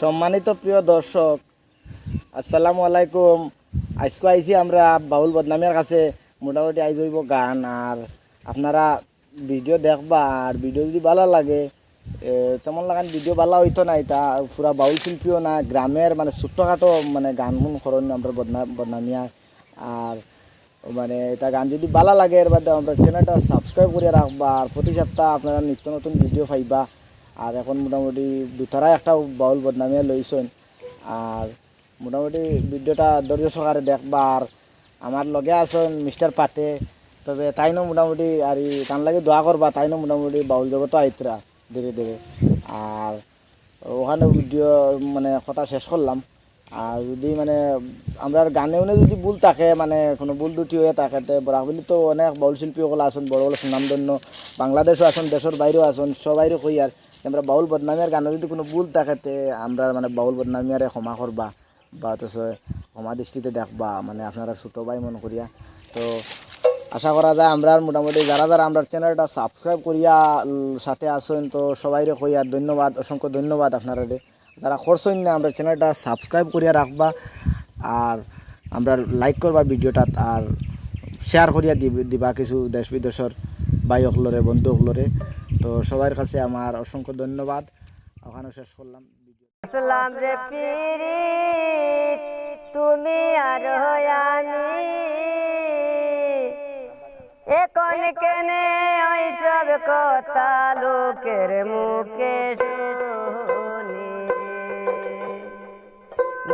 সম্মানিত প্রিয় দর্শক, আসসালামু আলাইকুম। আজকে আইছি আমরা বাউল বদনামিয়ার কাছে। মোটামুটি আইজ হইব গান, আর আপনারা ভিডিও দেখবা। আর ভিডিও যদি ভালো লাগে, তেমন লাগান ভিডিও ভালো হইতো না, এটা পুরা বাউল শিল্পীও না, গ্রামের মানে ছোট্টখাটো মানে গান গুন করেন আমরা বদনামিয়া। আর মানে এটা গান যদি ভালো লাগে, এর বাদে আমরা চ্যানেলটা সাবস্ক্রাইব করে রাখবা। আর প্রতি সপ্তাহ আপনারা নিত্য নতুন ভিডিও পাইবা। আর এখন মোটামুটি দুতারাই একটা বাউল বদনামিয়া লইছেন। আর মোটামুটি ভিডিওটা ধৈর্য সহকারে দেখবা। আর আমার লগে আছেন মিস্টার পাতে, তবে তাইনও মোটামুটি আর তার লাগে দোয়া করবা। তাইনও মোটামুটি বাউল জগৎ আইতরা ধীরে ধীরে। আর ওখানে ভিডিও মানে কথা শেষ করলাম। আর যদি মানে আমরা গানে উনে যদি ভুল থাকে, মানে কোনো ভুল দুটি হয়ে থাকে, বরাবলি তো অনেক বাউল শিল্পীসকল আছেন, বড় বড় সুনামধন্য, বাংলাদেশও আছেন, দেশের বাইরেও আছেন, সবাইরে কই আর আমরা বাউল বদনামিয়ার গানে যদি কোনো ভুল থাকে, আমরা মানে বাউল বদনামিয়ারে ক্ষমা করবা, বা অথচ ক্ষমা দৃষ্টিতে দেখবা, মানে আপনারা ছোটো ভাই মনে করিয়া। তো আশা করা যায় আমরা মোটামুটি যারা যারা আমরা চ্যানেলটা সাবস্ক্রাইব করিয়া সাথে আসেন, তো সবাইরে কই আর ধন্যবাদ, অসংখ্য ধন্যবাদ আপনারা। যারা করছেন না, আমরা চ্যানেলটা সাবস্ক্রাইব করিয়া রাখবা, আর আমরা লাইক করবা ভিডিওটা, আর শেয়ার করিয়া দিবা কিছু দেশ বিদেশের ভাইসকলরে, বন্ধুসকলরে। তো সবার কাছে আমার অসংখ্য ধন্যবাদ। ওখানে শেষ করলাম ভিডিও। আসলাম রে পীরিত তুমি আর আমি, এখন কেনে ওই সব কথা লোকের মুখে শুনি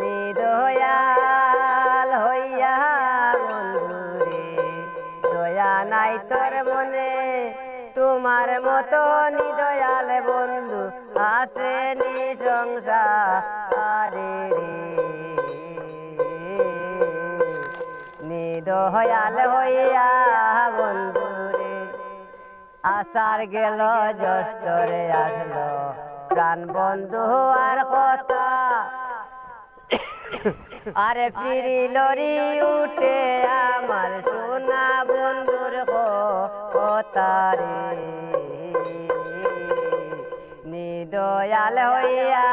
নিদয়াল হইয়া বন্ধুরে, দয়া নাই তোর মনে তোমার মতো নিদয়াল বন্ধু আছে নি সংসারে রে। নিদয়াল হইয়া বন্ধুরে, আষাঢ় গেল জ্যৈষ্ঠরে আসলো প্রাণ বন্ধু আর কথা, আরে ফিরিলরি উঠে আমার সোনা বন্ধুর কথা রে। নিদয়াল হইয়া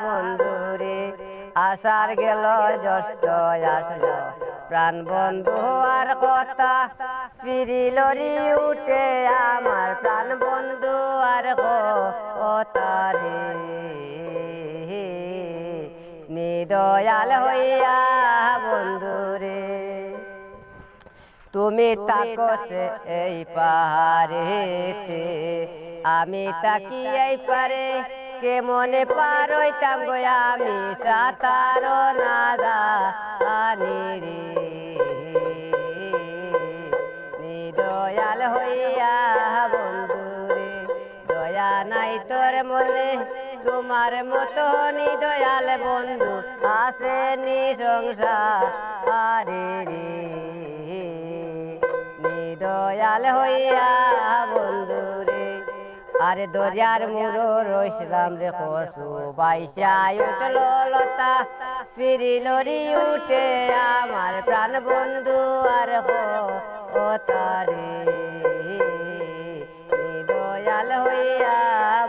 বন্ধুরে, আষাঢ় গেল জ্যৈষ্ঠ আসলো প্রাণ বন্ধু আর কথা, ফিরিলরি উঠে আমার প্রাণ বন্ধু আর কথা রে। নিদয়াল হইয়া বন্ধুরে, তুমি তাকছে এই পাহাড়েতে, আমি তাকি এই পারে, কে মনে পারইতাম গো আমি সাঁতার না জানি রে। নিদয়াল হইয়া বন্ধুরে, দয়া নাই তোর মনে তোমার মতো নিদয়াল বন্ধু আছে নি সংসারে রে। নিদয়াল হইয়া বন্ধুরে, আরে দরিয়ার মুড়ো রইসলাম রে কসু বাইশা উঠলো লতা, ফিরিলরি উঠে আমার প্রাণ বন্ধু আর কথা রে। নিদয়াল হইয়া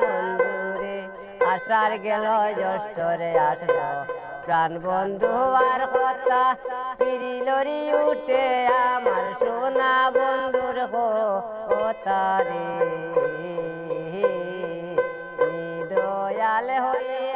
বন্ধুরে, আষাঢ় গেল জ্যৈষ্ঠরে আসলো প্রাণ বন্ধু আর কথা, ফিরিলরি উঠে আমার সোনা বন্ধুর কথা রে। নিদয়াল হইয়া